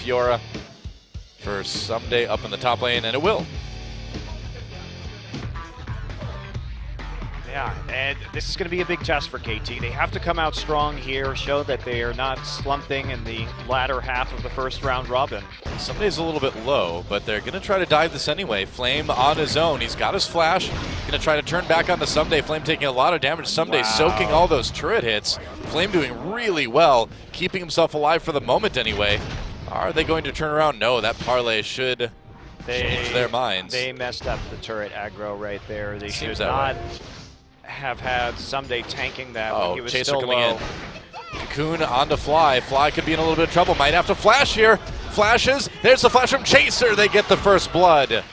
Fiora for Ssumday up in the top lane, and it will. Yeah, and this is going to be a big test for KT. They have to come out strong here, show that they are not slumping in the latter half of the first round robin. Ssumday's a little bit low, but they're going to try to dive this anyway. Flame on his own. He's got his flash. Going to try to turn back onto Ssumday. Flame taking a lot of damage. Ssumday soaking all those turret hits. Flame doing really well, keeping himself alive for the moment anyway. Are they going to turn around? No, that parlay should change their minds. They messed up the turret aggro right there. They should not have had Ssumday tanking that when he was Chaser still coming low. in. Cocoon onto Fly. Fly could be in a little bit of trouble. Might have to flash here. Flashes. There's the flash from Chaser. They get the first blood.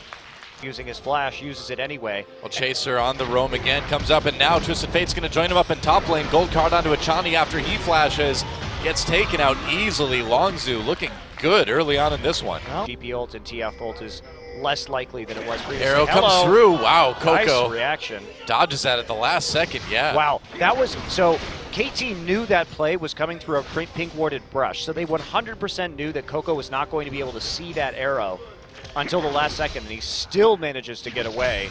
Using his flash, uses it anyway. Well, Chaser on the roam again, comes up, and now Twisted Fate's going to join him up in top lane. Gold card onto Hachani after he flashes. Gets taken out easily. LONGZHU looking good early on in this one. Well, GP ult and TF ult is less likely than it was previously. Arrow comes through. Wow, Coco nice reaction. dodges that at the last second, yeah. Wow, that was, so KT knew that play was coming through a pink warded brush, so they 100% knew that Coco was not going to be able to see that arrow until the last second, and he still manages to get away.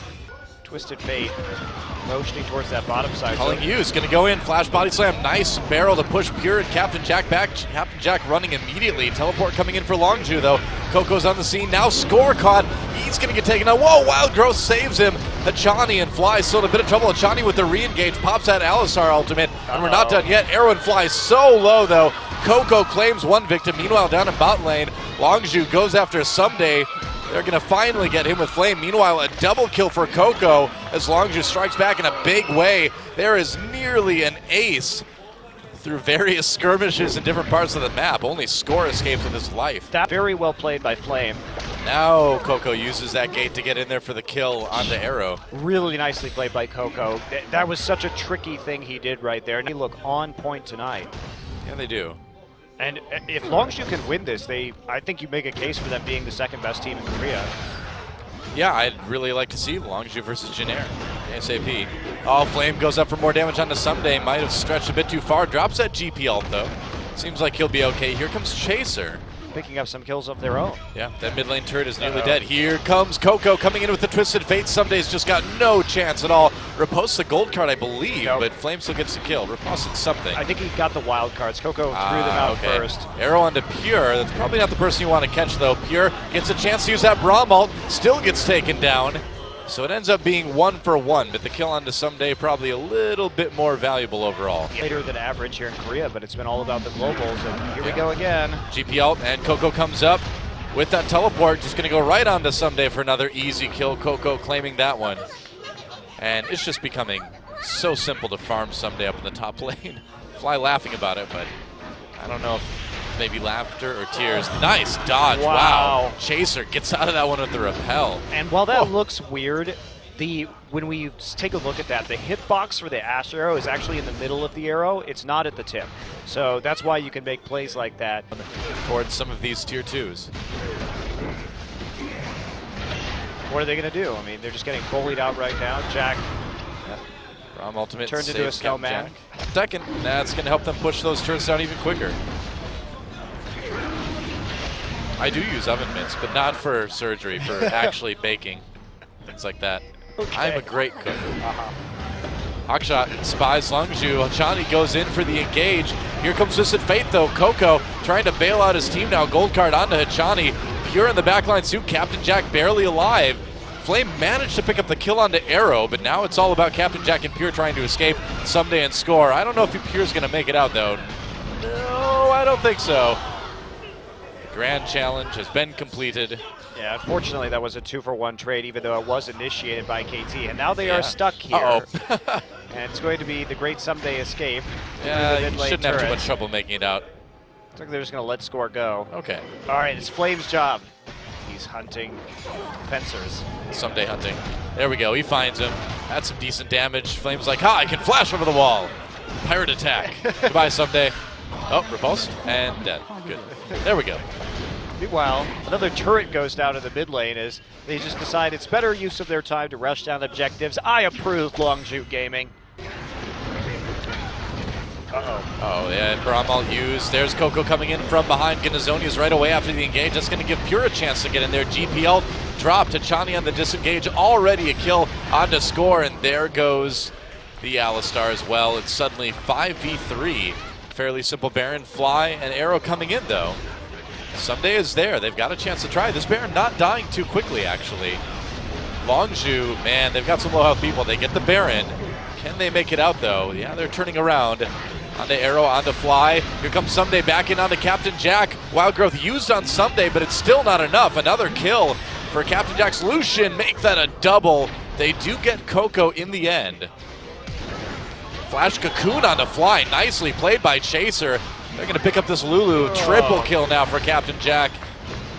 Twisted Fate motioning towards that bottom side. Calling Hughes, going to go in, flash body slam, nice barrel to push Pure and Captain Jack back. Captain Jack running immediately. Teleport coming in for LONGZHU though. Coco's on the scene, now score caught. He's going to get taken out. Whoa, Wild Growth saves him. Hachani and Fly still in a bit of trouble. Hachani with the re-engage, pops that Alistar ultimate, and we're not done yet. Arrow and Fly so low though. Coco claims one victim. Meanwhile, down in bot lane, LONGZHU goes after Ssumday. They're going to finally get him with Flame. Meanwhile, a double kill for Coco as LONGZHU strikes back in a big way. There is nearly an ace through various skirmishes in different parts of the map. Only Score escapes with his life. That very well played by Flame. Now Coco uses that gate to get in there for the kill on the Arrow. Really nicely played by Coco. That was such a tricky thing he did right there, and he looked on point tonight. Yeah, they do. And if LONGZHU can win this, I think you make a case for them being the second best team in Korea. Yeah, I'd really like to see LONGZHU versus Jinair. ASAP. Oh, Flame goes up for more damage onto Ssumday. Might have stretched a bit too far. Drops that GP ult though. Seems like he'll be okay. Here comes Chaser. Picking up some kills of their own. Yeah, that mid lane turret is nearly dead. Here comes Coco coming in with the Twisted Fate. Ssumday's just got no chance at all. Riposte's the gold card, I believe, but Flame still gets the kill. Riposte's something. I think he got the wild cards. Coco threw them out first. Arrow onto Pure. That's probably not the person you want to catch, though. Pure gets a chance to use that Braum ult. Still gets taken down. So it ends up being 1-for-1, but the kill onto Ssumday probably a little bit more valuable overall. Later than average here in Korea, but it's been all about the globals, and here we go again. GP ult, and Coco comes up with that teleport, just going to go right onto Ssumday for another easy kill. Coco claiming that one. And it's just becoming so simple to farm Ssumday up in the top lane. Fly laughing about it, but I don't know if maybe laughter or tears. Nice dodge, wow. Chaser gets out of that one with the repel. And while that looks weird, when we take a look at that, the hitbox for the Ashe arrow is actually in the middle of the arrow. It's not at the tip. So that's why you can make plays like that. Towards some of these tier 2s. What are they going to do? I mean, they're just getting bullied out right now. Jack Braum ultimate turned into a snowman. Second, that's going to help them push those turrets down even quicker. I do use oven mitts, but not for surgery, for actually baking, things like that. I'm a great cook. Hawkshot spies LONGZHU. Hachani goes in for the engage. Here comes Twisted Fate though. Coco trying to bail out his team now. Gold card onto Hachani. Pure in the backline suit. Captain Jack barely alive. Flame managed to pick up the kill onto Arrow, but now it's all about Captain Jack and Pure trying to escape Ssumday and Score. I don't know if Pure's going to make it out though. No, I don't think so. Grand challenge has been completed. Yeah, unfortunately that was a 2-for-1 trade, even though it was initiated by KT. And now they are stuck here. And it's going to be the great Ssumday escape. Yeah, you shouldn't have too much trouble making it out. Looks like they're just going to let Score go. Okay. All right, it's Flame's job. He's hunting fencers. Ssumday hunting. There we go, he finds him. That's some decent damage. Flame's like, ha, I can flash over the wall. Pirate attack. Goodbye, Ssumday. Oh, repulsed and dead. Good. There we go. Meanwhile, another turret goes down in the mid lane as they just decide it's better use of their time to rush down objectives. I approve, LONGZHU Gaming. Oh, yeah, and Braum all used. There's Coco coming in from behind. Gnazonia's right away after the engage. That's going to give Pure a chance to get in there. GPL dropped. Hachani on the disengage. Already a kill on to score, and there goes the Alistar as well. It's suddenly 5v3. Fairly simple Baron, Fly, and Arrow coming in, though. Ssumday is there. They've got a chance to try. This Baron not dying too quickly, actually. LONGZHU, man, they've got some low health people. They get the Baron. Can they make it out, though? Yeah, they're turning around. On the Arrow, on the Fly. Here comes Ssumday back in on the Captain Jack. Wild Growth used on Ssumday, but it's still not enough. Another kill for Captain Jack's Lucian. Make that a double. They do get Coco in the end. Flash Cocoon on the Fly. Nicely played by Chaser. They're going to pick up this Lulu. Triple kill now for Captain Jack.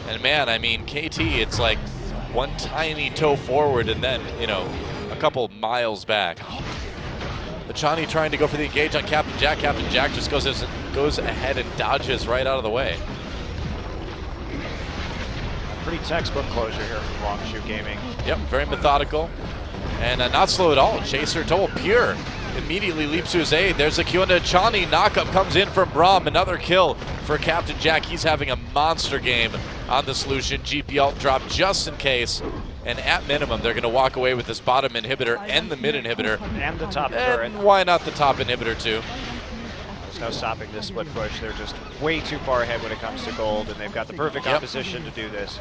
And man, I mean, KT, it's like one tiny toe forward and then, you know, a couple miles back. Hachani trying to go for the engage on Captain Jack. Captain Jack just goes ahead and dodges right out of the way. Pretty textbook closure here from LONGZHU Gaming. Yep, very methodical. And not slow at all. Chaser double Pure immediately leaps to his aid. There's a Q into Hachani. Knockup comes in from Braum. Another kill for Captain Jack. He's having a monster game on the solution. GP ult drop just in case. And at minimum, they're going to walk away with this bottom inhibitor and the mid inhibitor. And the top turret. And why not the top inhibitor too? There's no stopping this split push. They're just way too far ahead when it comes to gold, and they've got the perfect opposition to do this.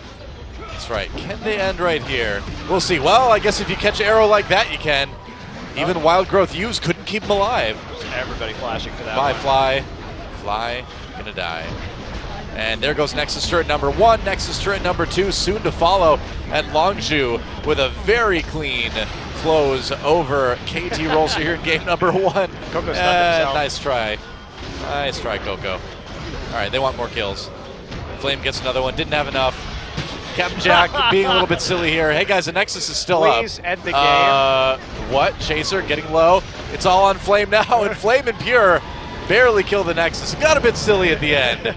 That's right. Can they end right here? We'll see. Well, I guess if you catch Arrow like that, you can. Even Wild Growth Use couldn't keep him alive. Everybody flashing for that one. Fly. Fly, gonna die. And there goes Nexus turret number 1, Nexus turret number 2, soon to follow at LONGZHU with a very clean close over KT ROLSTER here in game number 1. Coco stunned himself. Nice try. Nice try, Coco. All right, they want more kills. Flame gets another one, didn't have enough. Captain Jack being a little bit silly here. Hey guys, the Nexus is still up. Please end the game. What? Chaser getting low. It's all on Flame now, and Flame and Pure barely kill the Nexus. Got a bit silly at the end.